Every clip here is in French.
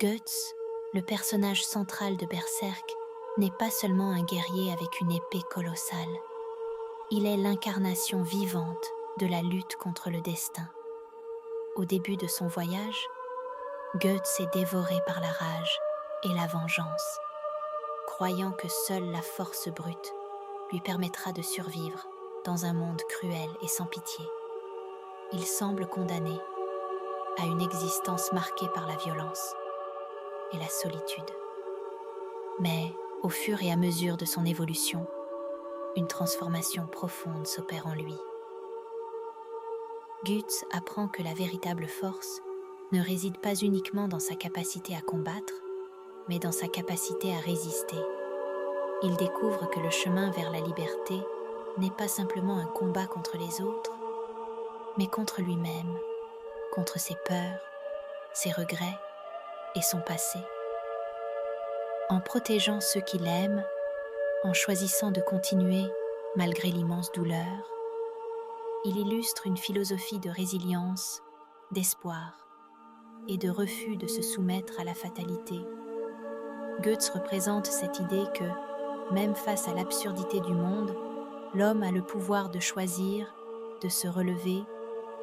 Goetz, le personnage central de Berserk, n'est pas seulement un guerrier avec une épée colossale. Il est l'incarnation vivante de la lutte contre le destin. Au début de son voyage, Goetz est dévoré par la rage et la vengeance, croyant que seule la force brute lui permettra de survivre dans un monde cruel et sans pitié. Il semble condamné à une existence marquée par la violence et la solitude. Mais, au fur et à mesure de son évolution, une transformation profonde s'opère en lui. Guts apprend que la véritable force ne réside pas uniquement dans sa capacité à combattre, mais dans sa capacité à résister. Il découvre que le chemin vers la liberté n'est pas simplement un combat contre les autres, mais contre lui-même, contre ses peurs, ses regrets et son passé. En protégeant ceux qu'il aime, en choisissant de continuer malgré l'immense douleur, il illustre une philosophie de résilience, d'espoir et de refus de se soumettre à la fatalité. Goetz représente cette idée que, même face à l'absurdité du monde, l'homme a le pouvoir de choisir, de se relever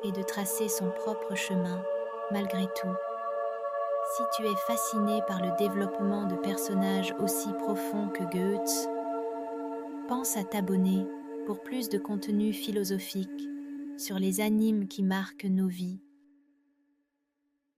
et de tracer son propre chemin malgré tout. Si tu es fasciné par le développement de personnages aussi profonds que Goetz, pense à t'abonner pour plus de contenu philosophique sur les animes qui marquent nos vies